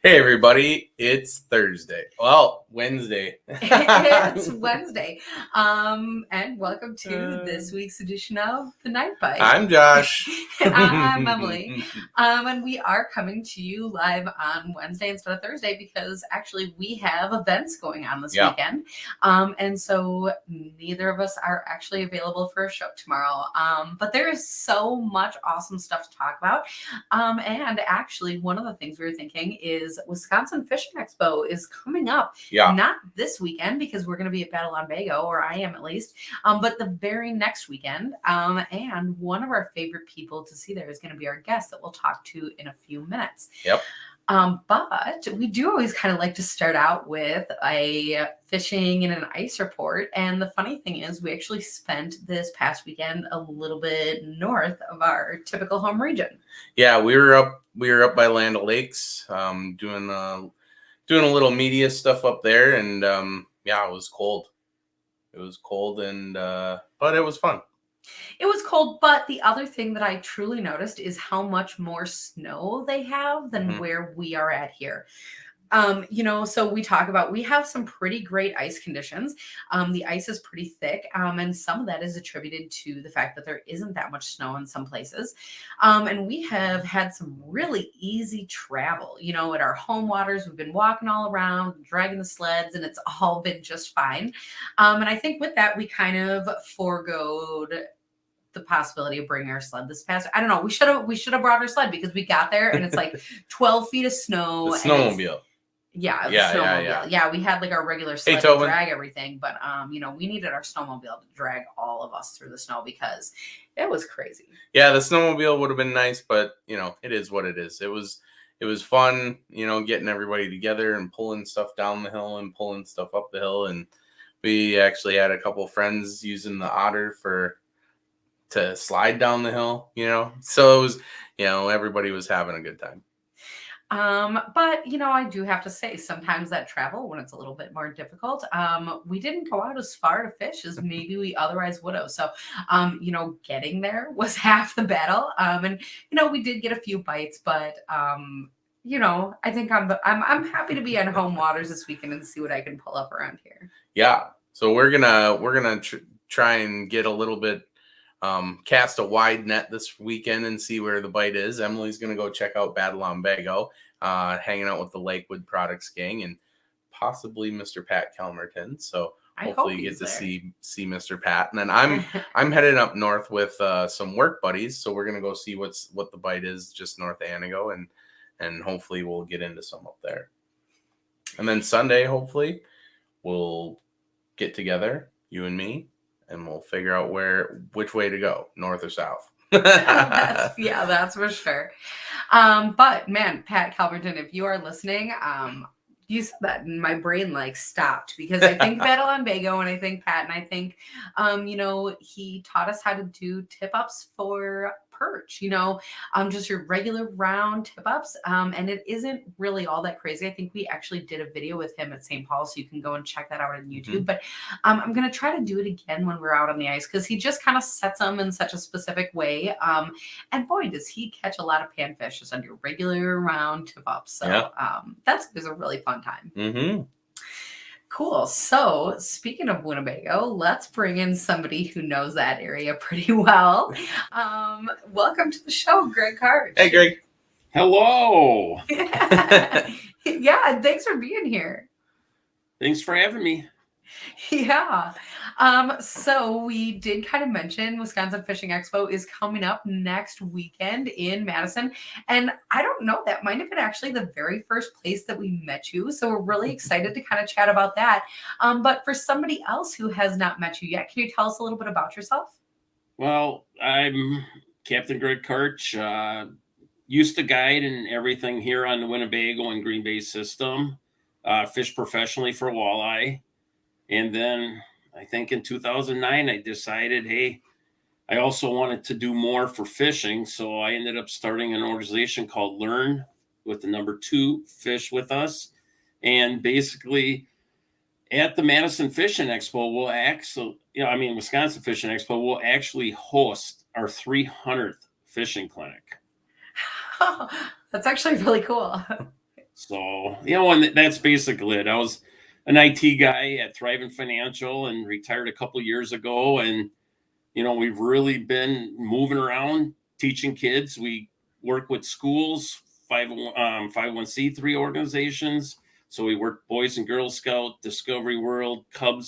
Hey everybody, it's Thursday. Well, Wednesday. It's Wednesday. And welcome to this week's edition of The Night Bite. I'm Josh. And I'm Emily. And we are coming to you live on Wednesday instead of Thursday because actually we have events going on this weekend. And so neither of us are actually available for a show tomorrow. But there is so much awesome stuff to talk about. And actually one of the things we were thinking is Wisconsin Fishing Expo is coming up. Not this weekend because we're going to be at Battle on Bago, or I am at least, but the very next weekend. And one of our favorite people to see there is going to be our guest that we'll talk to in a few minutes. But we do always kind of like to start out with a fishing and an ice report. And the funny thing is we actually spent this past weekend a little bit north of our typical home region. Yeah, we were up by Land O'Lakes, doing a little media stuff up there, and it was cold. It was cold, and but it was fun. It was cold, but the other thing that I truly noticed is how much more snow they have than where we are at here. So we have some pretty great ice conditions. The ice is pretty thick, and some of that is attributed to the fact that there isn't that much snow in some places. And we have had some really easy travel. At our home waters, we've been walking all around, dragging the sleds, and it's all been just fine. And I think with that, we kind of foregoed the possibility of bringing our sled this past. I don't know. We should have brought our sled because we got there and it's like 12 feet of snow. The snowmobile. Yeah, we had like our regular sled to drag everything, but we needed our snowmobile to drag all of us through the snow because it was crazy. Yeah, the snowmobile would have been nice, but it is what it is. It was fun, getting everybody together and pulling stuff down the hill and pulling stuff up the hill, and we actually had a couple friends using the otter to slide down the hill, So it was, everybody was having a good time. But I do have to say sometimes that travel, when it's a little bit more difficult, we didn't go out as far to fish as maybe we otherwise would have. So, getting there was half the battle. And we did get a few bites, but I think I'm happy to be on home waters this weekend and see what I can pull up around here. Yeah. So we're gonna try and get a little bit. Cast a wide net this weekend and see where the bite is. Emily's going to go check out Battle on Bago, hanging out with the Lakewood Products gang and possibly Mr. Pat Kelmerton. So hopefully you get to see Mr. Pat. And then I'm headed up north with some work buddies. So we're going to go see what the bite is just north of Anago, and hopefully we'll get into some up there. And then Sunday, hopefully we'll get together, you and me, and we'll figure out which way to go, north or south. That's for sure. But man, Pat Calverton, if you are listening, you said that and my brain stopped because I think Battle on Bago and I think Pat and I think, he taught us how to do tip ups for perch, just your regular round tip ups. And it isn't really all that crazy. I think we actually did a video with him at St. Paul, so you can go and check that out on YouTube. But I'm going to try to do it again when we're out on the ice because he just kind of sets them in such a specific way. And boy, does he catch a lot of panfish just on your regular round tip ups. So that was a really fun time. Cool. So speaking of Winnebago, let's bring in somebody who knows that area pretty well. Welcome to the show, Greg Karch. Hey, Greg. Hello. Yeah, thanks for being here. Thanks for having me. Yeah. So we did kind of mention Wisconsin Fishing Expo is coming up next weekend in Madison. And I don't know, that might have been actually the very first place that we met you. So we're really excited to kind of chat about that. But for somebody else who has not met you yet, can you tell us a little bit about yourself? Well, I'm Captain Greg Karch. Used to guide and everything here on the Winnebago and Green Bay system. Fished professionally for walleye. And then I think in 2009, I decided, hey, I also wanted to do more for fishing. So I ended up starting an organization called Learn with the number 2 Fish with Us. And basically at the Madison Fishing Expo, Wisconsin Fishing Expo, we'll actually host our 300th fishing clinic. That's actually really cool. So, and that's basically it. I was an IT guy at Thriving Financial and retired a couple years ago. And, we've really been moving around teaching kids. We work with schools, 501c3 organizations. So we work Boys and Girl Scout, Discovery World, Cub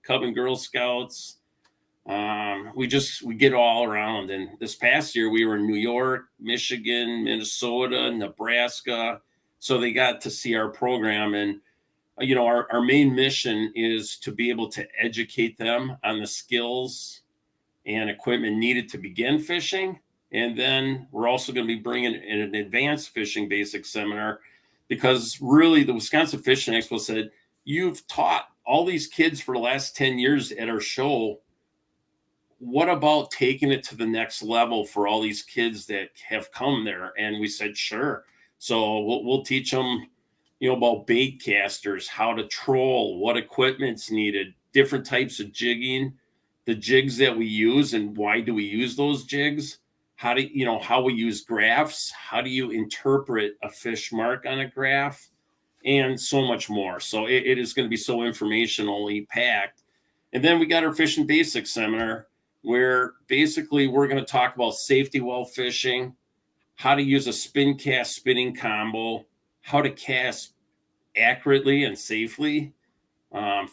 and Girl Scouts. We get all around. And this past year we were in New York, Michigan, Minnesota, Nebraska. So they got to see our program. And, our main mission is to be able to educate them on the skills and equipment needed to begin fishing. And then we're also going to be bringing in an advanced fishing basic seminar, because really the Wisconsin Fishing Expo said, you've taught all these kids for the last 10 years at our show. What about taking it to the next level for all these kids that have come there? And we said, sure. So we'll teach them, about bait casters, how to troll, what equipment's needed, different types of jigging, the jigs that we use and why do we use those jigs, how we use graphs, how do you interpret a fish mark on a graph, and so much more. So it is going to be so informationally packed. And then we got our fishing basics seminar, where basically we're going to talk about safety while fishing, how to use a spin cast spinning combo, how to cast accurately and safely,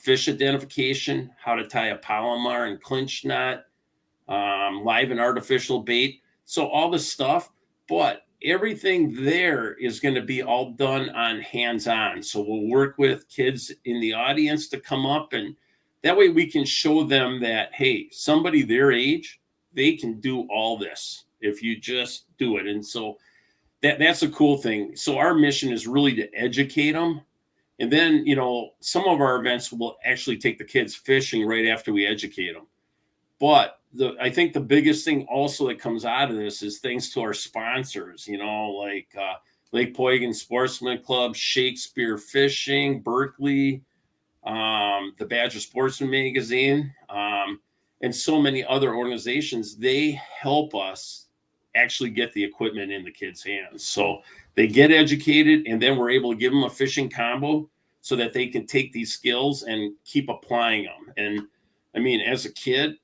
fish identification, how to tie a Palomar and clinch knot, live and artificial bait. So all this stuff, but everything there is going to be all done on hands-on. So we'll work with kids in the audience to come up, and that way we can show them that, hey, somebody their age, they can do all this if you just do it. And so that's a cool thing. So our mission is really to educate them. And then, some of our events will actually take the kids fishing right after we educate them. But I think the biggest thing also that comes out of this is thanks to our sponsors, like Lake Poygan Sportsman Club, Shakespeare Fishing, Berkeley, the Badger Sportsman Magazine, and so many other organizations. They help us actually get the equipment in the kids' hands. So they get educated, and then we're able to give them a fishing combo so that they can take these skills and keep applying them. And I mean, as a kid,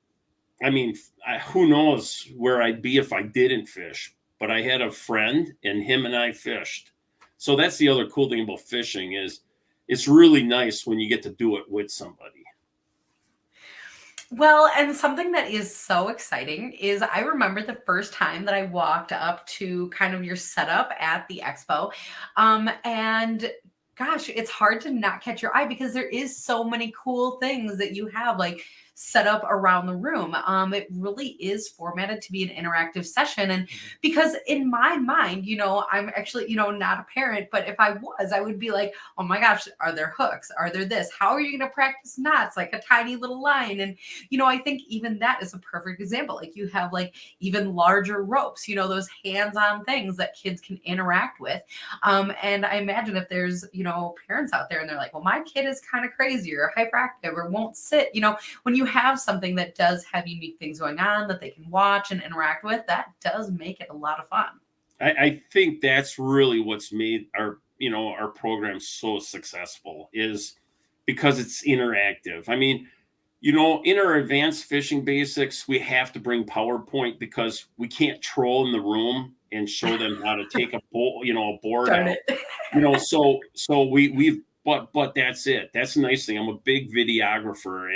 who knows where I'd be if I didn't fish, but I had a friend and him and I fished. So that's the other cool thing about fishing is it's really nice when you get to do it with somebody. Well, and something that is so exciting is I remember the first time that I walked up to kind of your setup at the expo. And gosh, it's hard to not catch your eye because there is so many cool things that you have like set up around the room. It really is formatted to be an interactive session. And because in my mind, I'm actually, not a parent, but if I was, I would be like, oh my gosh, are there hooks? Are there this? How are you going to practice knots? Like a tiny little line. And, I think even that is a perfect example. Like you have like even larger ropes, those hands-on things that kids can interact with. And I imagine if there's, parents out there and they're like, well, my kid is kind of crazy or hyperactive or won't sit, when you have something that does have unique things going on that they can watch and interact with, that does make it a lot of fun. I think that's really what's made our program so successful is because it's interactive. I mean, in our advanced fishing basics, we have to bring PowerPoint because we can't troll in the room and show them how to take a board out. So we've but that's it. That's the nice thing. I'm a big videographer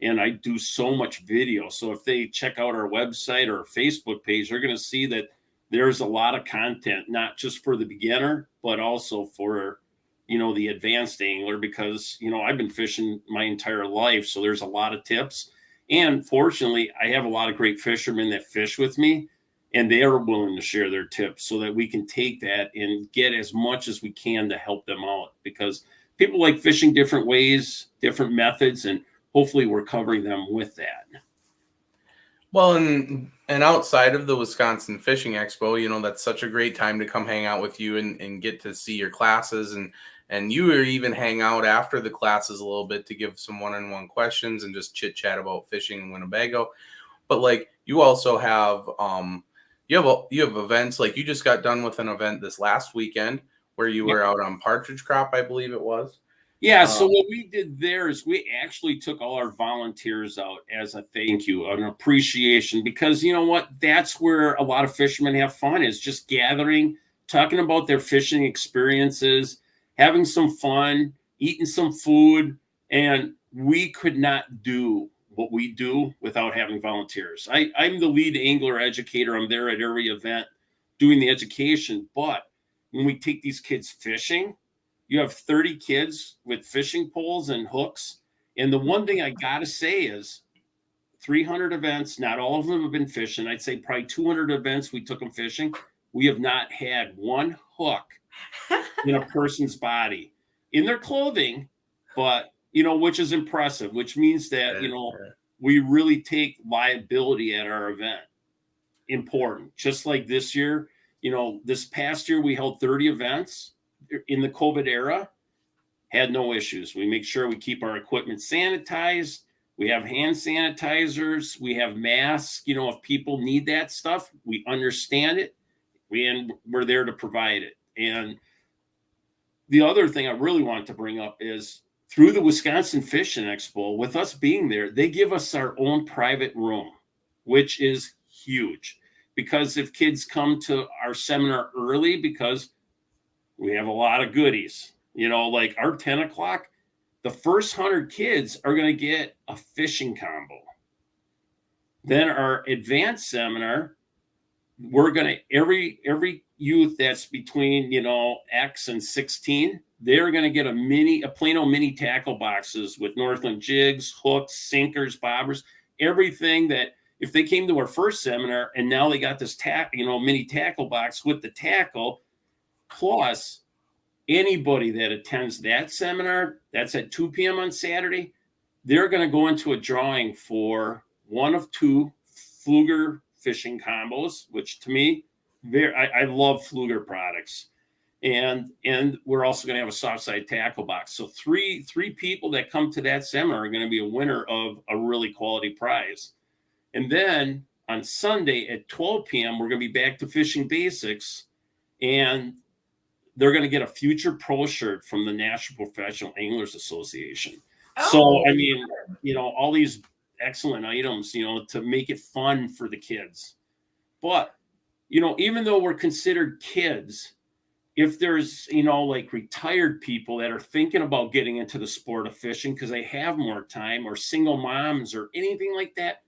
and I do so much video. So if they check out our website or Facebook page, they're going to see that there's a lot of content, not just for the beginner, but also for, the advanced angler, because, I've been fishing my entire life. So there's a lot of tips. And fortunately, I have a lot of great fishermen that fish with me, and they are willing to share their tips so that we can take that and get as much as we can to help them out, because people like fishing different ways, different methods, and hopefully we're covering them with that. Well, and outside of the Wisconsin Fishing Expo, that's such a great time to come hang out with you and get to see your classes, and you even hang out after the classes a little bit to give some one-on-one questions and just chit chat about fishing in Winnebago. But like you also have you have events, like you just got done with an event this last weekend where you were out on Partridge Crop, I believe it was. Yeah, so what we did there is we actually took all our volunteers out as a thank you, an appreciation, because you know what? That's where a lot of fishermen have fun, is just gathering, talking about their fishing experiences, having some fun, eating some food, and we could not do what we do without having volunteers. I'm the lead angler educator. I'm there at every event doing the education, but when we take these kids fishing, you have 30 kids with fishing poles and hooks. And the one thing I got to say is 300 events, not all of them have been fishing. I'd say probably 200 events we took them fishing. We have not had one hook in a person's body, in their clothing, but, which is impressive, which means that, we really take liability at our event. Important. Just like this year, this past year we held 30 events. In the COVID era, had no issues. We make sure we keep our equipment sanitized. We have hand sanitizers. We have masks. If people need that stuff, we understand it. We're there to provide it. And the other thing I really want to bring up is through the Wisconsin Fishing Expo, with us being there, they give us our own private room, which is huge. Because if kids come to our seminar early, because we have a lot of goodies, like our 10 o'clock, the first 100 kids are going to get a fishing combo. Then our advanced seminar, we're going to, every youth that's between, X and 16, they're going to get a Plano mini tackle boxes with Northland jigs, hooks, sinkers, bobbers, everything that if they came to our first seminar and now they got this mini tackle box with the tackle. Plus, anybody that attends that seminar, that's at 2 p.m. on Saturday, they're going to go into a drawing for one of 2 Fluger fishing combos, which to me, I love Fluger products. And we're also going to have a soft side tackle box. So three people that come to that seminar are going to be a winner of a really quality prize. And then on Sunday at 12 p.m., we're going to be back to fishing basics, and they're going to get a future pro shirt from the National Professional Anglers Association. Oh, so, I mean, all these excellent items, to make it fun for the kids. But, even though we're considered kids, if there's, like retired people that are thinking about getting into the sport of fishing because they have more time, or single moms or anything like that,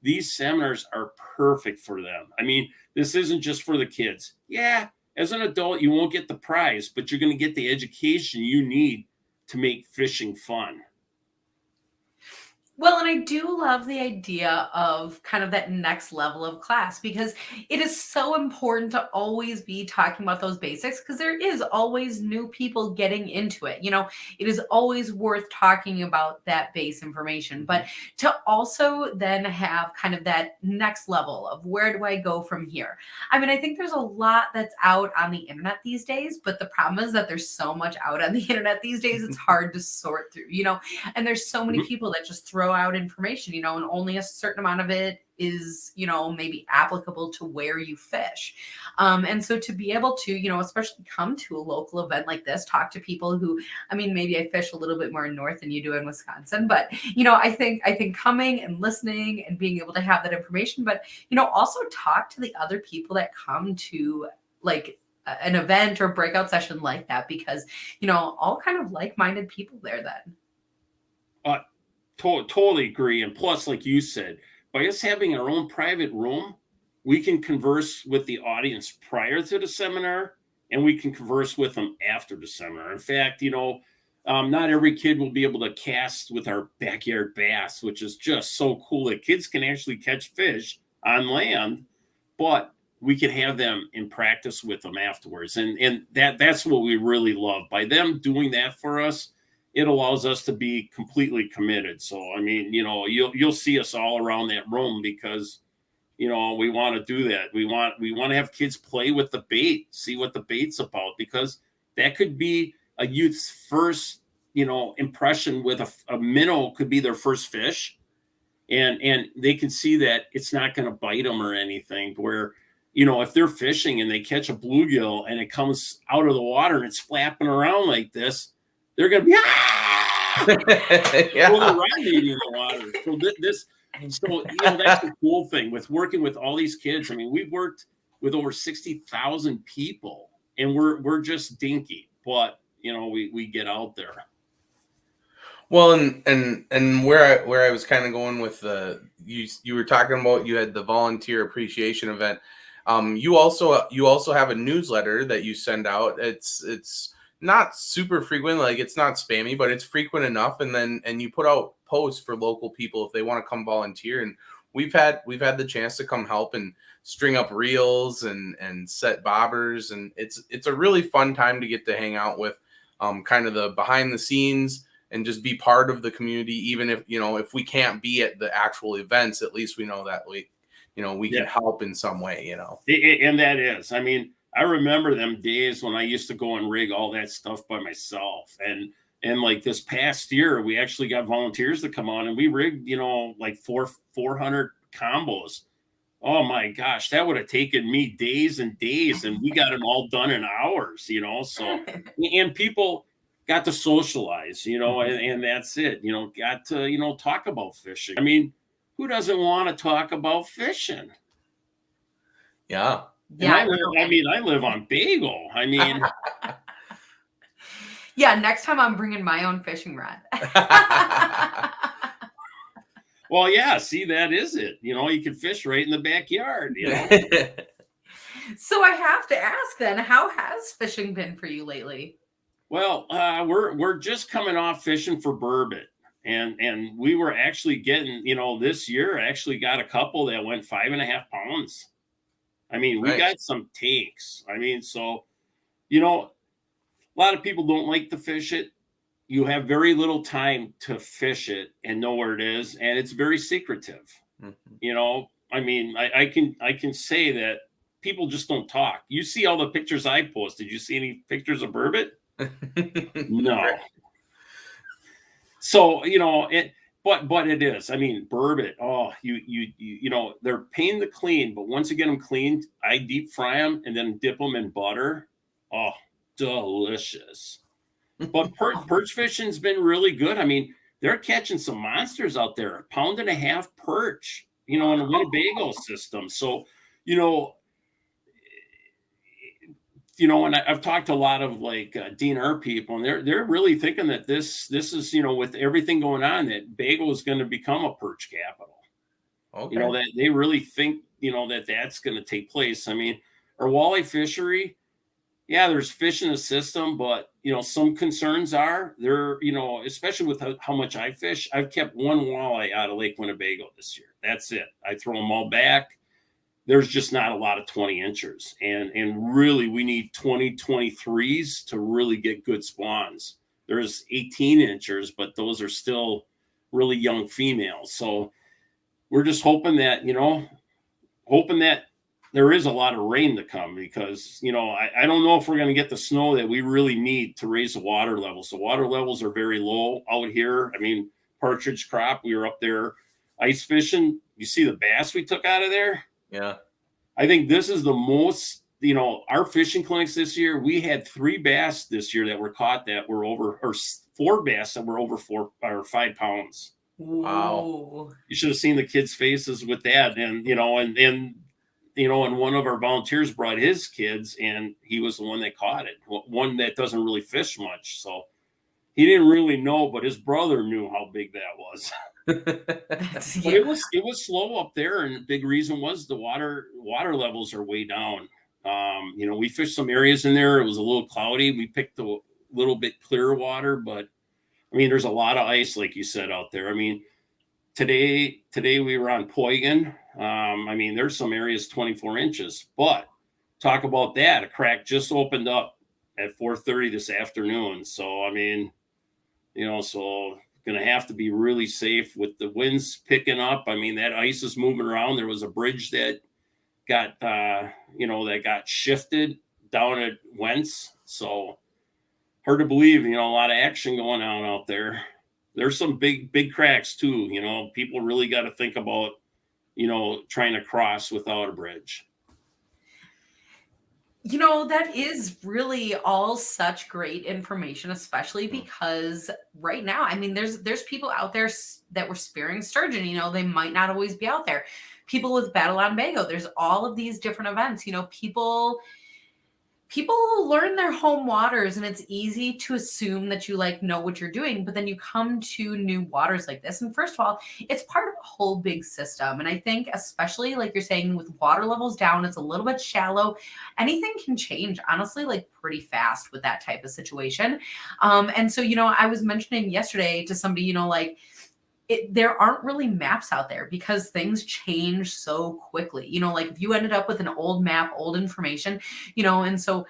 these seminars are perfect for them. I mean, this isn't just for the kids. Yeah. As an adult, you won't get the prize, but you're going to get the education you need to make fishing fun. Well, and I do love the idea of kind of that next level of class, because it is so important to always be talking about those basics, because there is always new people getting into it. It is always worth talking about that base information, but to also then have kind of that next level of where do I go from here? I mean, I think there's a lot that's out on the internet these days, but the problem is that there's so much out on the internet these days, it's hard to sort through, and there's so many people that just throw out information, and only a certain amount of it is, maybe applicable to where you fish. And so to be able to, especially come to a local event like this, talk to people who, I mean, maybe I fish a little bit more north than you do in Wisconsin, but, I think coming and listening and being able to have that information, but, also talk to the other people that come to like an event or breakout session like that, because, all kind of like-minded people there then. Totally agree. And plus, like you said, by us having our own private room, we can converse with the audience prior to the seminar, and we can converse with them after the seminar. In fact, not every kid will be able to cast with our backyard bass, which is just so cool that kids can actually catch fish on land, but we can have them in practice with them afterwards. And that's what we really love. By them doing that for us, it allows us to be completely committed. So, I mean, you'll see us all around that room because, we want to do that. We want to have kids play with the bait, see what the bait's about, because that could be a youth's first, impression with a minnow, could be their first fish. And they can see that it's not going to bite them or anything, where if they're fishing and they catch a bluegill and it comes out of the water and it's flapping around like this, they're going to be, Yeah. well, they're rod-eating the water. So that's the cool thing with working with all these kids. I mean, we've worked with over 60,000 people, and we're just dinky, but we get out there. Well, and where I was kind of going with you were talking about, you had the volunteer appreciation event. You also have a newsletter that you send out. It's not super frequent, like it's not spammy, but it's frequent enough. And you put out posts for local people if they want to come volunteer. And we've had the chance to come help and string up reels and set bobbers, and it's a really fun time to get to hang out with kind of the behind the scenes and just be part of the community. Even if we can't be at the actual events, at least we know that we can help in some way, And that is, I mean, I remember them days when I used to go and rig all that stuff by myself. And like this past year, we actually got volunteers to come on and we rigged, like 400 combos. Oh my gosh, that would have taken me days and days, and we got them all done in hours, so, and people got to socialize, and that's it, got to, talk about fishing. I mean, who doesn't want to talk about fishing? Yeah. Yeah. I live on Bagel. I mean, yeah, next time I'm bringing my own fishing rod. Well, yeah, see, that is it. You can fish right in the backyard, So I have to ask then, how has fishing been for you lately? Well, we're just coming off fishing for burbot. And we were actually getting, this year actually got a couple that went 5.5 pounds. I mean, we got some tanks. I mean, so, a lot of people don't like to fish it. You have very little time to fish it and know where it is. And it's very secretive. Mm-hmm. I mean, I can say that people just don't talk. You see all the pictures I post. Did you see any pictures of burbot? No. So, but it is. I mean, burbot. Oh, they're pain to clean, but once you get them cleaned, I deep fry them and then dip them in butter. Oh, delicious. But perch fishing's been really good. I mean, they're catching some monsters out there, 1.5 pound perch, in the Winnebago system. So, and I've talked to a lot of like DNR people, and they're really thinking that this is, with everything going on, that Bagel is going to become a perch capital. Okay. That they really think, that's going to take place. I mean, our walleye fishery, yeah, there's fish in the system, but some concerns are there, especially with how much I fish. I've kept one walleye out of Lake Winnebago this year. That's it. I throw them all back. There's just not a lot of 20 inchers. And really, we need 23s to really get good spawns. There's 18 inchers, but those are still really young females. So we're just hoping that, there is a lot of rain to come, because, I don't know if we're going to get the snow that we really need to raise the water levels. The water levels are very low out here. I mean, partridge crop, we were up there ice fishing. You see the bass we took out of there? Yeah. I think this is the most, our fishing clinics this year, we had 3 bass this year that were caught that were over, or 4 bass that were over 4 or 5 pounds. Wow. You should have seen the kids' faces with that. And, and one of our volunteers brought his kids, and he was the one that caught it. One that doesn't really fish much. So he didn't really know, but his brother knew how big that was. But it was slow up there, and the big reason was the water levels are way down. We fished some areas in there. It was a little cloudy. We picked a little bit clearer water, but I mean, there's a lot of ice, like you said, out there. I mean, today we were on Poigan. I mean, there's some areas 24 inches, but talk about that. A crack just opened up at 4:30 this afternoon. So, I mean, so going to have to be really safe with the winds picking up. I mean, that ice is moving around. There was a bridge that got, that got shifted down at Wentz. So hard to believe, a lot of action going on out there. There's some big cracks too. People really got to think about, trying to cross without a bridge. You know, that is really all such great information, especially Mm. because right now, I mean, there's people out there that were spearing sturgeon. You know, they might not always be out there. People with Battle on Bago. There's all of these different events. You know, people learn their home waters, and it's easy to assume that you like know what you're doing, but then you come to new waters like this, and first of all, it's part of a whole big system. And I think, especially like you're saying, with water levels down, it's a little bit shallow. Anything can change, honestly, like pretty fast with that type of situation. And so, you know, I was mentioning yesterday to somebody, you know, like there aren't really maps out there because things change so quickly. You know, like if you ended up with an old map, old information, you know, and so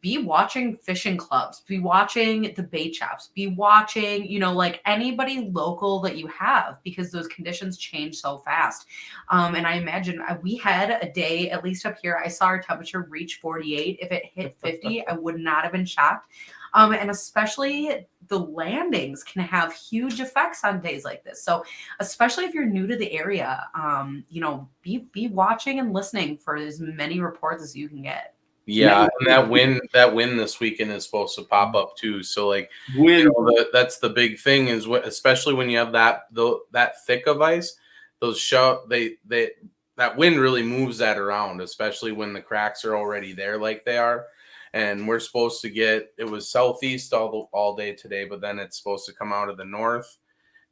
be watching fishing clubs, be watching the bait shops, be watching, you know, like anybody local that you have, because those conditions change so fast. And I imagine we had a day, at least up here, I saw our temperature reach 48. If it hit 50, I would not have been shocked. And especially the landings can have huge effects on days like this. So, especially if you're new to the area, you know, be watching and listening for as many reports as you can get. Yeah, and that wind this weekend is supposed to pop up too. So like, When that's the big thing is what, especially when you have that thick of ice, those that wind really moves that around, especially when the cracks are already there like they are. And we're supposed to get, it was southeast all day today, but then it's supposed to come out of the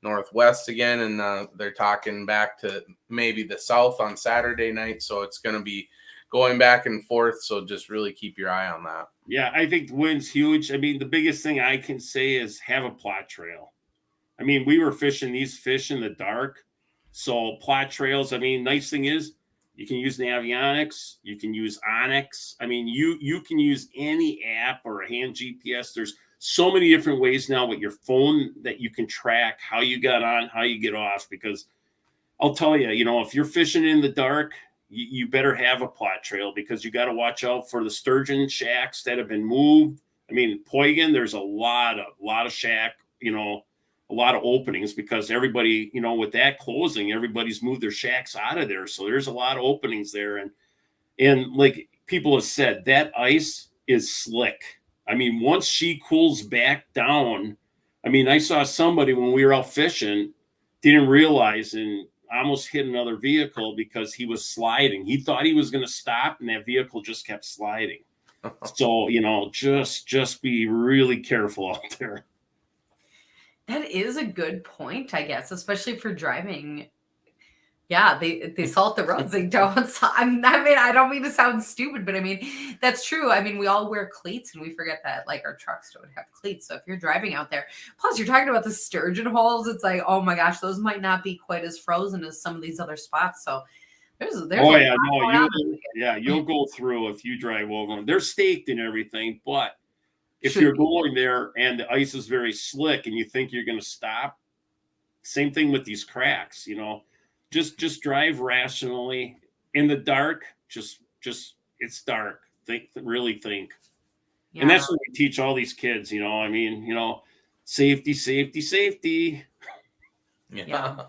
northwest again, and they're talking back to maybe the south on Saturday night. So it's going to be going back and forth. So just really keep your eye on that. Yeah, I think the wind's huge. I mean, the biggest thing I can say is have a plot trail. I mean, we were fishing these fish in the dark. So plot trails, I mean, nice thing is you can use Navionics, you can use Onyx. I mean, you can use any app or a hand GPS. There's so many different ways now with your phone that you can track how you got on, how you get off. Because I'll tell you, you know, if you're fishing in the dark, you better have a plot trail, because you got to watch out for the sturgeon shacks that have been moved. I mean, Poigan, there's a lot of shack, you know, a lot of openings, because everybody, you know, with that closing, everybody's moved their shacks out of there. So there's a lot of openings there. And like people have said, that ice is slick. I mean, once she cools back down, I mean, I saw somebody when we were out fishing, didn't realize, and almost hit another vehicle because he was sliding. He thought he was going to stop, and that vehicle just kept sliding. So, you know, just be really careful out there. That is a good point, I guess, especially for driving. Yeah, they salt the roads. They don't. I mean, I don't mean to sound stupid, but I mean that's true. I mean, we all wear cleats, and we forget that like our trucks don't have cleats. So if you're driving out there, plus you're talking about the sturgeon holes, it's like, oh my gosh, those might not be quite as frozen as some of these other spots. So there's Oh a yeah, lot no, going on this weekend. you'll go through if you drive over them. They're staked and everything, but if Should you're be. going there and the ice is very slick and you think you're going to stop, same thing with these cracks. You know, just drive rationally in the dark. Just it's dark. Really think, and Yeah. that's what we teach all these kids. You know, I mean, you know, safety, safety, safety. Yeah.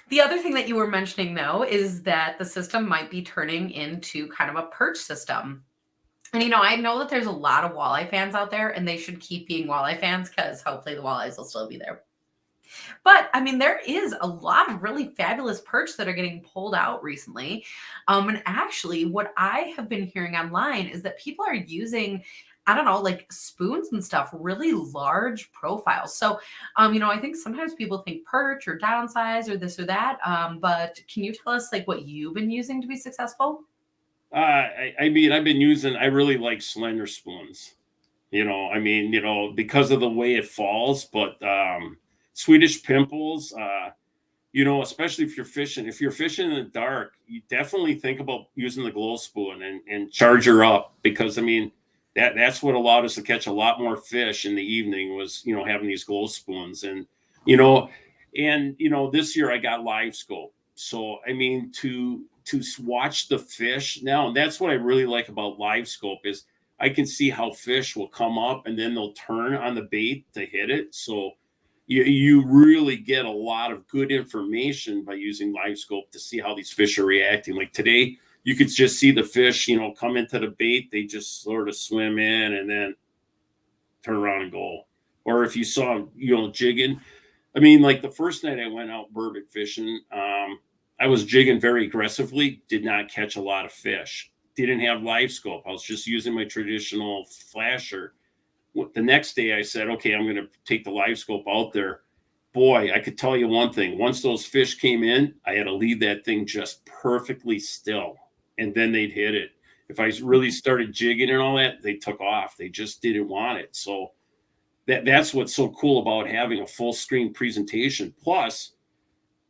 The other thing that you were mentioning, though, is that the system might be turning into kind of a perch system. And, you know, I know that there's a lot of walleye fans out there, and they should keep being walleye fans because hopefully the walleyes will still be there. But, I mean, there is a lot of really fabulous perch that are getting pulled out recently. And actually, what I have been hearing online is that people are using, I don't know, like spoons and stuff, really large profiles. So, you know, I think sometimes people think perch or downsize or this or that. But can you tell us like what you've been using to be successful? I mean, I really like slender spoons. You know, I mean, you know, because of the way it falls, but Swedish pimples, you know, especially if you're fishing in the dark, you definitely think about using the glow spoon and charge her up, because I mean, that's what allowed us to catch a lot more fish in the evening was, you know, having these glow spoons. You know, you know, this year I got live scope. So, I mean, to watch the fish now, and that's what I really like about live scope is I can see how fish will come up and then they'll turn on the bait to hit it. So you really get a lot of good information by using live scope to see how these fish are reacting. Like today, you could just see the fish, come into the bait. They just sort of swim in and then turn around and go. Or if you saw them, jigging. I mean, like the first night I went out burbot fishing, I was jigging very aggressively, did not catch a lot of fish. Didn't have live scope. I was just using my traditional flasher. The next day I said, okay, I'm going to take the live scope out there. Boy, I could tell you one thing. Once those fish came in, I had to leave that thing just perfectly still, and then they'd hit it. If I really started jigging and all that, they took off. They just didn't want it. So that's what's so cool about having a full screen presentation. Plus,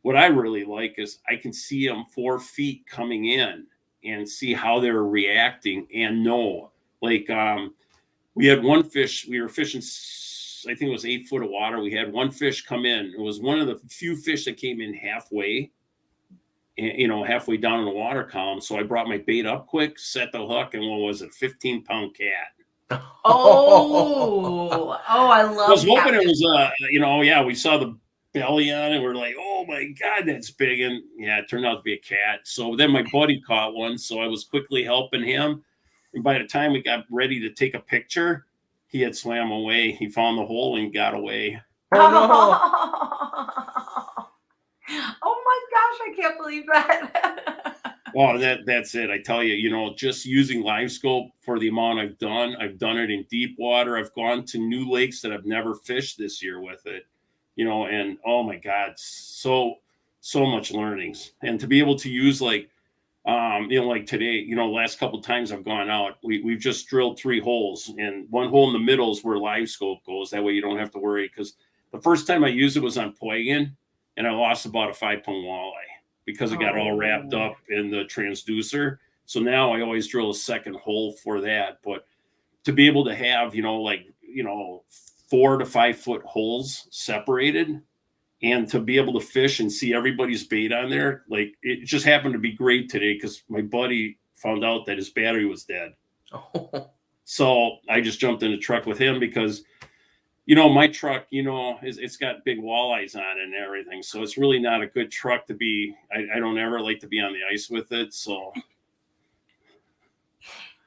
what I really like is I can see them 4 feet coming in and see how they're reacting and know. Like we had one fish, we were fishing, I think it was 8 foot of water. We had one fish come in. It was one of the few fish that came in halfway, halfway down in the water column. So I brought my bait up quick, set the hook, and what was it, 15-pound cat. Oh, I love I was hoping catfish. it was, we saw the belly on it. We're like, oh my God, that's big. And yeah, it turned out to be a cat. So then my buddy caught one. So I was quickly helping him. And by the time we got ready to take a picture, he had swam away. He found the hole and got away. Oh, no. Oh my gosh, I can't believe that. Well, that's it. I tell you, just using live scope for the amount I've done it in deep water. I've gone to new lakes that I've never fished this year with it, and oh my God, so much learnings. And to be able to use like today, last couple of times I've gone out, we've just drilled 3 holes, and one hole in the middle is where live scope goes. That way you don't have to worry, because the first time I used it was on Poigan, and I lost about a 5-pound walleye because it got all wrapped up in the transducer. So now I always drill a second hole for that. But to be able to have, 4 to 5 foot holes separated, and to be able to fish and see everybody's bait on there, like it just happened to be great today because my buddy found out that his battery was dead. Oh. So I just jumped in the truck with him because, my truck, it's got big walleyes on it and everything. So it's really not a good truck to be. I don't ever like to be on the ice with it. So.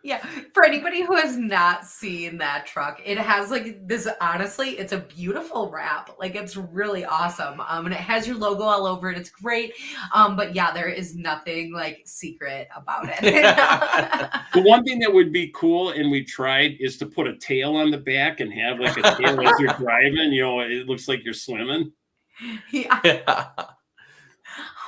Yeah, for anybody who has not seen that truck, it has like this, honestly, it's a beautiful wrap. Like it's really awesome. And it has your logo all over it. It's great. But yeah, there is nothing like secret about it. The one thing that would be cool, and we tried, is to put a tail on the back and have like a tail as you're driving. It looks like you're swimming. Yeah.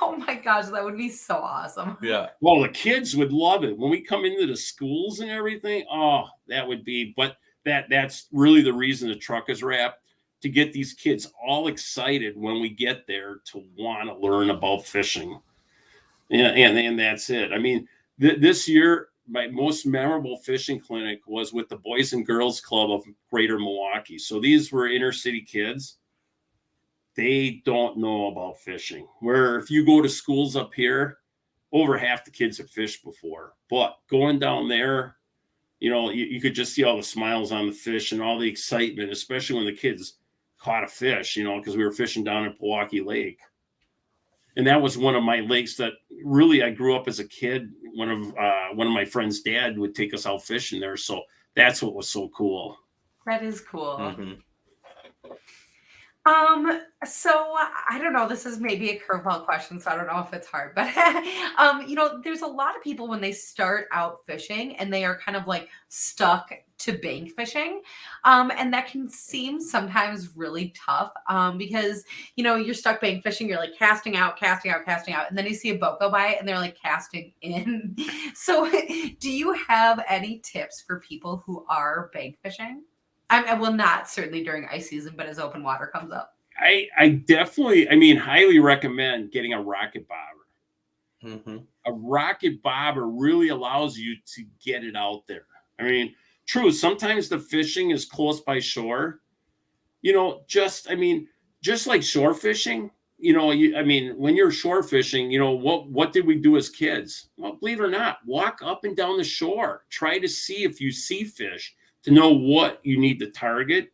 Oh my gosh, that would be so awesome. Yeah. Well, the kids would love it when we come into the schools and everything. Oh, that would be. But that's really the reason the truck is wrapped, to get these kids all excited when we get there to want to learn about fishing. And that's it. I mean, this year, my most memorable fishing clinic was with the Boys and Girls Club of Greater Milwaukee. So these were inner city kids. They don't know about fishing. Where if you go to schools up here, over half the kids have fished before. But going down there, you could just see all the smiles on the fish and all the excitement, especially when the kids caught a fish, because we were fishing down at Pewaukee Lake. And that was one of my lakes that really I grew up as a kid. One of my friends' dad would take us out fishing there. So that's what was so cool. That is cool. Mm-hmm. So I don't know, this is maybe a curveball question, so I don't know if it's hard, but there's a lot of people when they start out fishing and they are kind of like stuck to bank fishing. And that can seem sometimes really tough, because, you're stuck bank fishing, you're like casting out, and then you see a boat go by and they're like casting in. So do you have any tips for people who are bank fishing? I will not certainly during ice season, but as open water comes up. I definitely, highly recommend getting a rocket bobber. Mm-hmm. A rocket bobber really allows you to get it out there. True, sometimes the fishing is close by shore. Just like shore fishing, when you're shore fishing, what did we do as kids? Well, believe it or not, walk up and down the shore. Try to see if you see fish, to know what you need to target.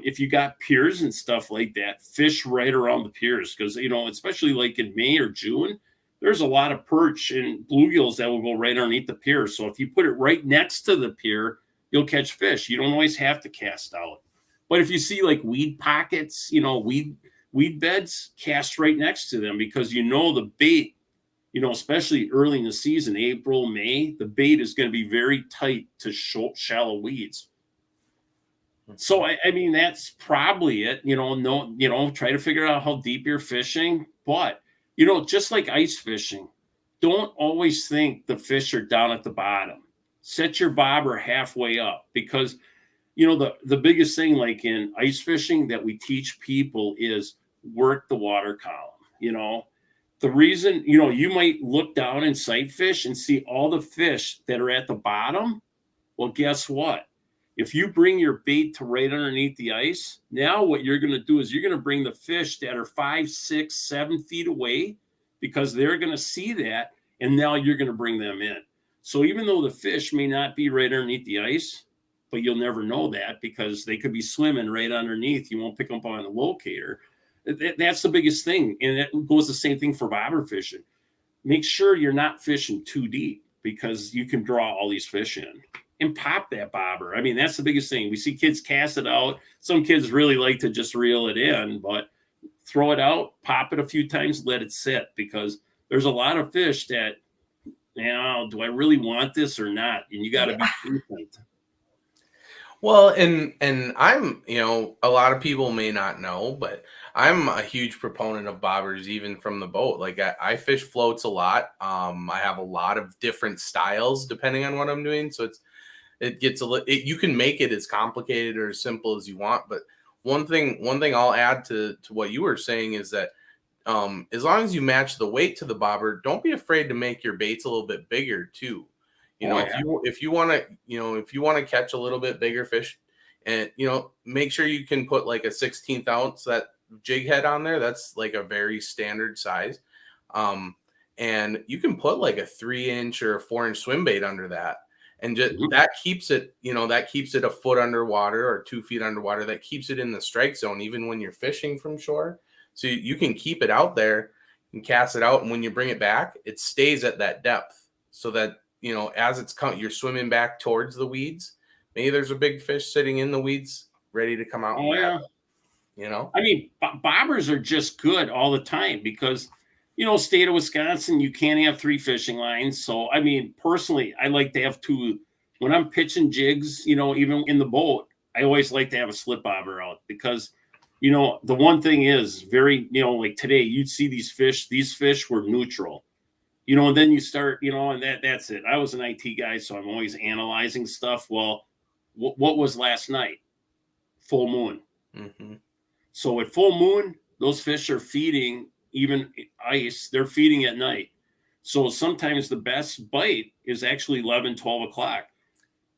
If you got piers and stuff like that, fish right around the piers, because, especially like in May or June, there's a lot of perch and bluegills that will go right underneath the pier. So if you put it right next to the pier, you'll catch fish. You don't always have to cast out. But if you see like weed pockets, weed beds, cast right next to them, because the bait, especially early in the season, April, May, the bait is going to be very tight to shallow weeds. So, I mean, that's probably it, try to figure out how deep you're fishing. But, just like ice fishing, don't always think the fish are down at the bottom. Set your bobber halfway up, because, the biggest thing, like in ice fishing that we teach people, is work the water column. The reason, you might look down and sight fish and see all the fish that are at the bottom. Well, guess what? If you bring your bait to right underneath the ice, now what you're going to do is you're going to bring the fish that are 5, 6, 7 feet away, because they're going to see that. And now you're going to bring them in. So even though the fish may not be right underneath the ice, but you'll never know that, because they could be swimming right underneath. You won't pick them up on a locator. That's the biggest thing. And it goes the same thing for bobber fishing. Make sure you're not fishing too deep, because you can draw all these fish in. And pop that bobber. I mean, that's the biggest thing. We see kids cast it out. Some kids really like to just reel it in, but throw it out, pop it a few times, let it sit, because there's a lot of fish that, do I really want this or not? And you got to be patient. Well, and I'm, a lot of people may not know, but I'm a huge proponent of bobbers, even from the boat. Like I fish floats a lot. I have a lot of different styles depending on what I'm doing. So it gets you can make it as complicated or as simple as you want. But one thing I'll add to what you were saying is that as long as you match the weight to the bobber, don't be afraid to make your baits a little bit bigger too. If you want to catch a little bit bigger fish, and make sure you can put like a 16th ounce that jig head on there. That's like a very standard size. And you can put like a 3-inch or a 4-inch swim bait under that. And just that keeps it, a foot underwater or 2 feet underwater. That keeps it in the strike zone, even when you're fishing from shore. So you can keep it out there and cast it out. And when you bring it back, it stays at that depth, so that, as you're swimming back towards the weeds, maybe there's a big fish sitting in the weeds ready to come out. Oh, yeah. I mean, bobbers are just good all the time, because, state of Wisconsin, you can't have 3 fishing lines. So, I mean, personally, I like to have 2. When I'm pitching jigs, even in the boat, I always like to have a slip bobber out, because, the one thing is very, like today, you'd see these fish were neutral, and then you start, and that's it. I was an IT guy, so I'm always analyzing stuff. Well, what was last night? Full moon. Mm-hmm. So at full moon, those fish are feeding, even ice, they're feeding at night. So sometimes the best bite is actually 11, 12 o'clock.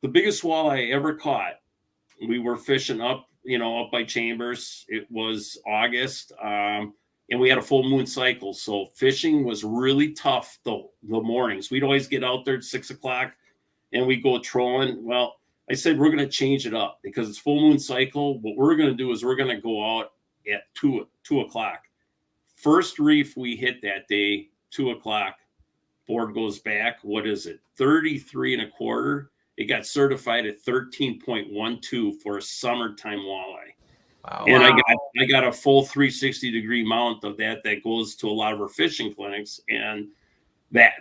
The biggest walleye I ever caught, we were fishing up by Chambers. It was August, and we had a full moon cycle. So fishing was really tough the mornings. We'd always get out there at 6 o'clock and we go trolling. Well, I said, we're going to change it up, because it's full moon cycle. What we're going to do is we're going to go out at 2 o'clock. First reef we hit that day, 2 o'clock, board goes back. What is it? 33 1/4. It got certified at 13.12 for a summertime walleye. Wow. And I got a full 360-degree mount of that goes to a lot of our fishing clinics. And that,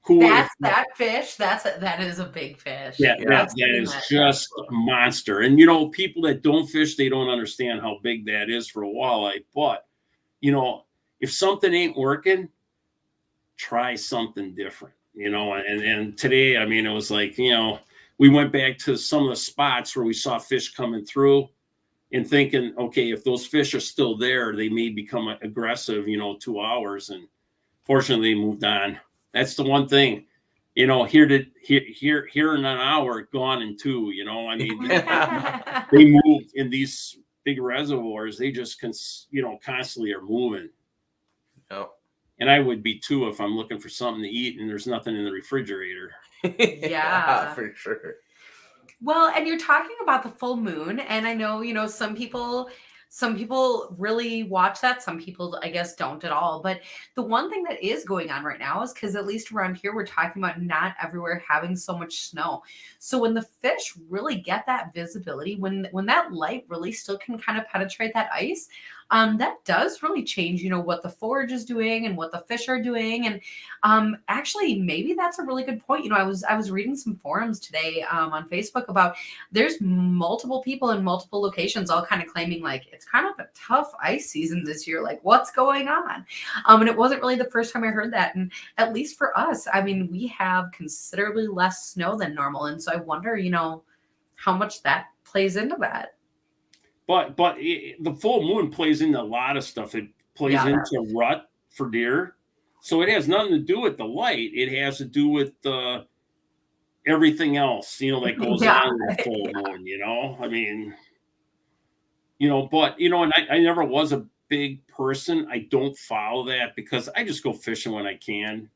that's that fish. That is a big fish. Yeah, that is just a monster. And people that don't fish, they don't understand how big that is for a walleye. But if something ain't working, try something different. And today, I mean, it was like, we went back to some of the spots where we saw fish coming through, and thinking, okay, if those fish are still there, they may become aggressive, 2 hours. And fortunately, they moved on. That's the one thing, here in an hour, gone in 2, I mean, they move in these big reservoirs. They just, constantly are moving. Yep. And I would be too, if I'm looking for something to eat and there's nothing in the refrigerator. Yeah, for sure. Well, and you're talking about the full moon, and I know, some people some people really watch that. Some people, I guess, don't at all. But the one thing that is going on right now is because at least around here, we're talking about not everywhere having so much snow. So when the fish really get that visibility, when that light really still can kind of penetrate that ice, that does really change, what the forage is doing and what the fish are doing. And actually, maybe that's a really good point. I was reading some forums today on Facebook about there's multiple people in multiple locations all kind of claiming like it's kind of a tough ice season this year. Like, what's going on? And it wasn't really the first time I heard that. And at least for us, I mean, we have considerably less snow than normal. And so I wonder, how much that plays into that. But the full moon plays into a lot of stuff. It plays into rut for deer. So it has nothing to do with the light. It has to do with everything else, that goes on with the full moon, I mean, but, and I never was a big person. I don't follow that because I just go fishing when I can,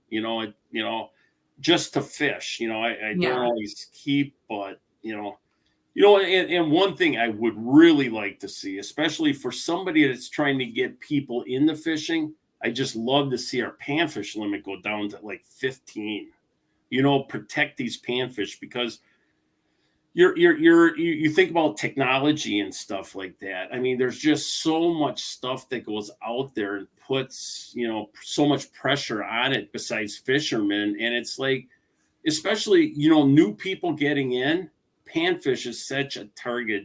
just to fish, I don't always keep, but, and one thing I would really like to see, especially for somebody that's trying to get people into fishing, I just love to see our panfish limit go down to like 15. Protect these panfish because you think about technology and stuff like that. I mean, there's just so much stuff that goes out there and puts, so much pressure on it besides fishermen. And it's like, especially, new people getting in, panfish is such a target,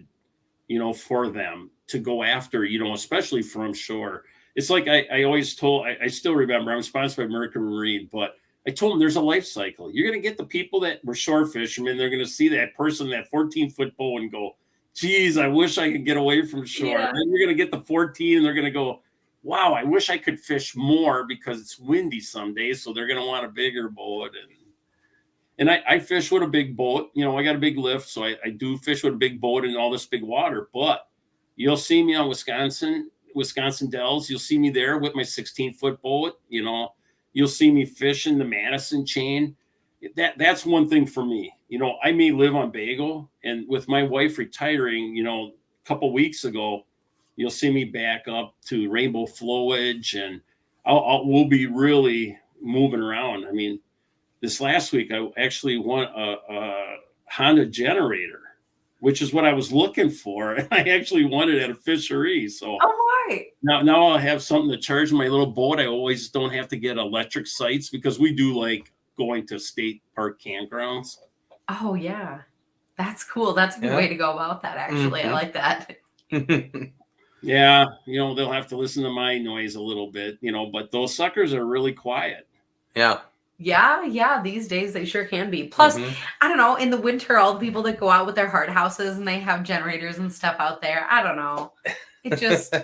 for them to go after, especially from shore. It's like I always told, I still remember, I'm sponsored by Mercury Marine, but I told them there's a life cycle. You're going to get the people that were shore fishermen. They're going to see that person, that 14-foot bow and go, geez, I wish I could get away from shore. Yeah. Then you're going to get the 14 and they're going to go, wow, I wish I could fish more because it's windy some days. So they're going to want a bigger boat. And I fish with a big boat. I got a big lift. So I do fish with a big boat and all this big water. But you'll see me on Wisconsin Dells. You'll see me there with my 16-foot boat. You'll see me fishing the Madison chain. That's one thing for me. I may live on Bagel, and with my wife retiring, a couple weeks ago, you'll see me back up to Rainbow Flowage, and we'll be really moving around. I mean, this last week I actually won a Honda generator, which is what I was looking for, and I actually won it at a fishery. So. Now I'll have something to charge my little boat. I always don't have to get electric sites because we do like going to state park campgrounds. Oh yeah, that's cool. That's a good way to go about that. Actually, I like that. Yeah, they'll have to listen to my noise a little bit, but those suckers are really quiet. Yeah. Yeah. These days they sure can be. Plus, I don't know, in the winter, all the people that go out with their hard houses and they have generators and stuff out there. I don't know. It just,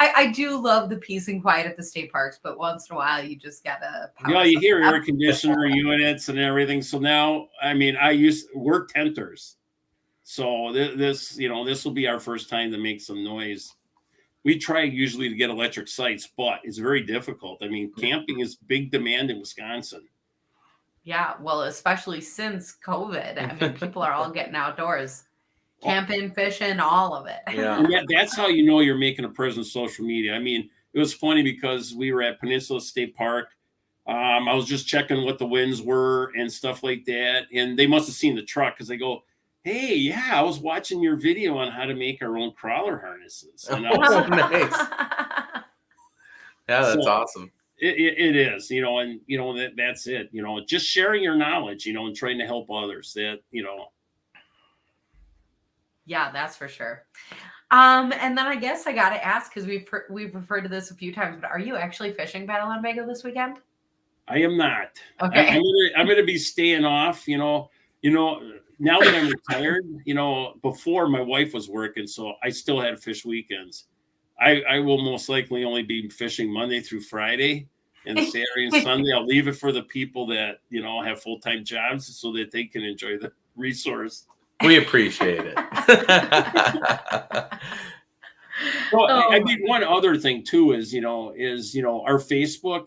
I do love the peace and quiet at the state parks, but once in a while you just gotta. Yeah, you hear air conditioner units and everything. So now, I mean, we're tenters, so this will be our first time to make some noise. We try usually to get electric sites, but it's very difficult. I mean, camping is big demand in Wisconsin. Yeah, well, especially since COVID. I mean, people are all getting outdoors. Camping, fishing, all of it. Yeah. And that's how you're making a presence on social media. I mean, it was funny because we were at Peninsula State Park. I was just checking what the winds were and stuff like that. And they must have seen the truck because they go, hey, yeah, I was watching your video on how to make our own crawler harnesses. And I was nice. Yeah, that's awesome. It is, and that's it, just sharing your knowledge, and trying to help others that, Yeah, that's for sure. And then I guess I got to ask, because we've referred to this a few times, but are you actually fishing Battle on Bago this weekend? I am not. Okay. I'm going to be staying off, now that I'm retired, before my wife was working, so I still had fish weekends. I will most likely only be fishing Monday through Friday, and Saturday and Sunday I'll leave it for the people that, have full-time jobs so that they can enjoy the resource. We appreciate it. Well, I mean, one other thing too is our Facebook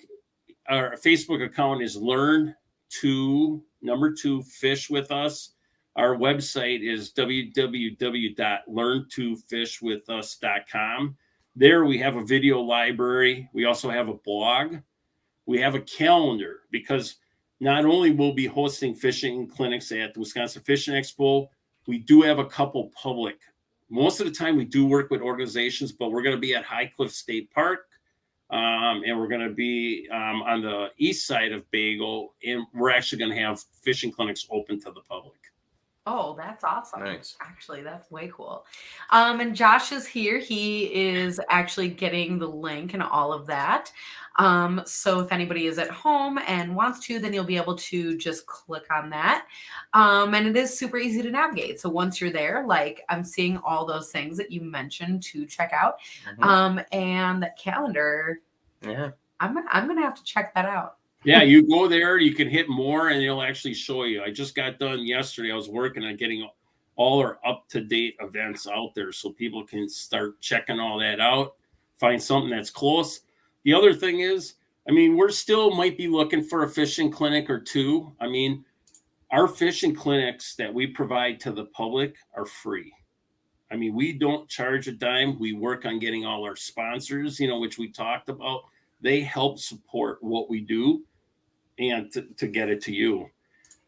account is Learn to #2 Fish with Us. Our website is www.learntofishwithus.com. There we have a video library. We also have a blog. We have a calendar, because not only will we be hosting fishing clinics at the Wisconsin Fishing Expo, we do have a couple public. Most of the time we do work with organizations, but we're going to be at High Cliff State Park. And we're going to be on the east side of Bagel, and we're actually going to have fishing clinics open to the public. Oh, that's awesome. Nice. Actually, that's way cool. And Josh is here. He is actually getting the link and all of that. So if anybody is at home and wants to, then you'll be able to just click on that. And it is super easy to navigate. So once you're there, like I'm seeing all those things that you mentioned to check out. And that calendar. Yeah. I'm gonna have to check that out. Yeah, you go there, you can hit more, and it'll actually show you. I just got done yesterday. I was working on getting all our up-to-date events out there so people can start checking all that out, find something that's close. The other thing is, I mean, we're still might be looking for a fishing clinic or two. I mean, our fishing clinics that we provide to the public are free. I mean, we don't charge a dime. We work on getting all our sponsors, which we talked about. They help support what we do and to get it to you.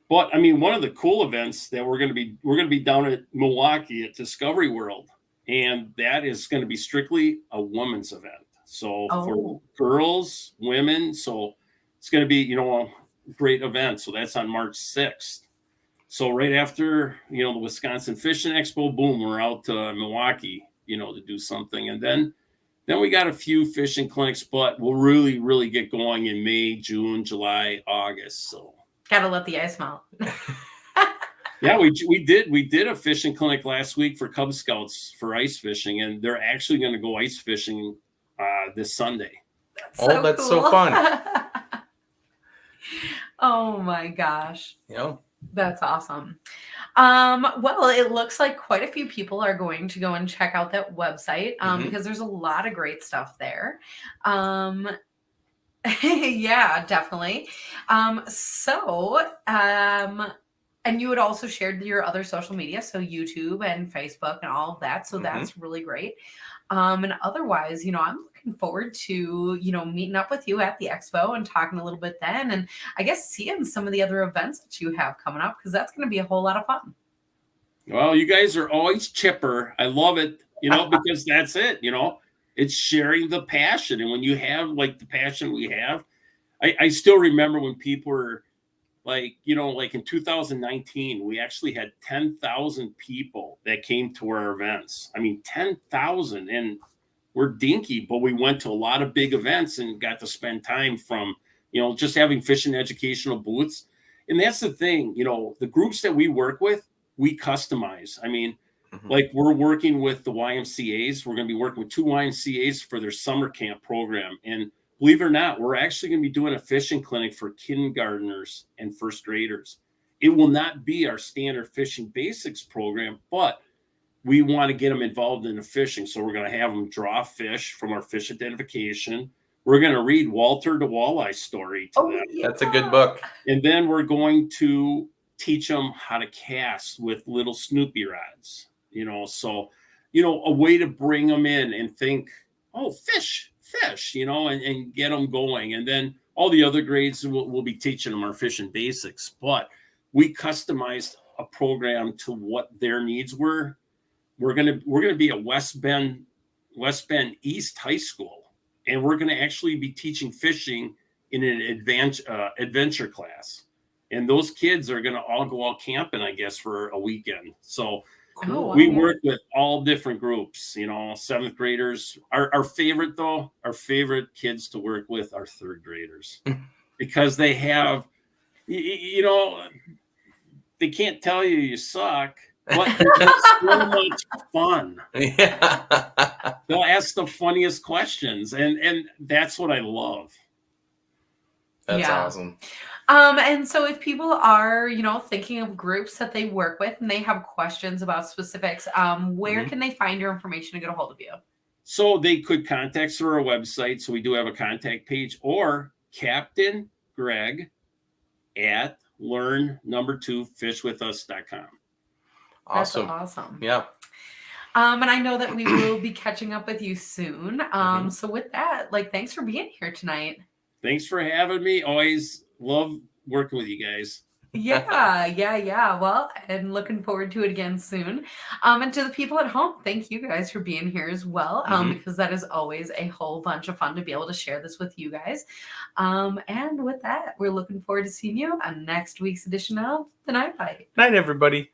But I mean, one of the cool events that we're going to be down at Milwaukee at Discovery World, and that is going to be strictly a women's event. So for girls, women, so it's going to be, a great event. So that's on March 6th. So right after, the Wisconsin Fishing Expo, boom, we're out to Milwaukee, to do something. And then we got a few fishing clinics, but we'll really, really get going in May, June, July, August. So gotta let the ice melt. Yeah, we did a fishing clinic last week for Cub Scouts for ice fishing, and they're actually going to go ice fishing this Sunday. That's so fun. Oh my gosh. Yeah. That's awesome. Well, it looks like quite a few people are going to go and check out that website because there's a lot of great stuff there. Yeah, definitely. And you had also shared your other social media, so YouTube and Facebook and all of that. So that's really great. And otherwise, I'm looking forward to, meeting up with you at the expo and talking a little bit then. And I guess seeing some of the other events that you have coming up, because that's going to be a whole lot of fun. Well, you guys are always chipper. I love it, because that's it, it's sharing the passion. And when you have like the passion we have, I still remember when people were like in 2019, we actually had 10,000 people that came to our events. I mean, 10,000, and we're dinky, but we went to a lot of big events and got to spend time from, just having fishing educational booths. And that's the thing, the groups that we work with, we customize. I mean, like we're working with the YMCAs. We're going to be working with 2 YMCAs for their summer camp program. And believe it or not, we're actually going to be doing a fishing clinic for kindergartners and first graders. It will not be our standard fishing basics program, but we want to get them involved in the fishing. So we're going to have them draw fish from our fish identification. We're going to read Walter the Walleye story to them. Yeah. That's a good book. And then we're going to teach them how to cast with little Snoopy rods, so, a way to bring them in and think, oh, fish, and get them going. And then all the other grades we'll be teaching them our fishing basics, but we customized a program to what their needs were. We're going to be at West Bend East High School, and we're going to actually be teaching fishing in an adventure class. And those kids are going to all go out camping, I guess, for a weekend. So we work with all different groups, 7th graders. Our favorite kids to work with are 3rd graders because they have, they can't tell you suck, but it's so much fun. Yeah. They'll ask the funniest questions, and that's what I love. That's awesome. And so if people are, thinking of groups that they work with and they have questions about specifics, where can they find your information to get a hold of you? So they could contact us through our website. So we do have a contact page, or Captain Greg at learn2fishwithus.com. Awesome. That's awesome. Yeah. And I know that we will be catching up with you soon. Mhm. So with that, like, thanks for being here tonight. Thanks for having me. Always love working with you guys. Yeah. Well, and looking forward to it again soon. And to the people at home, thank you guys for being here as well. Because that is always a whole bunch of fun to be able to share this with you guys. And with that, we're looking forward to seeing you on next week's edition of The Night Bite. Night, everybody.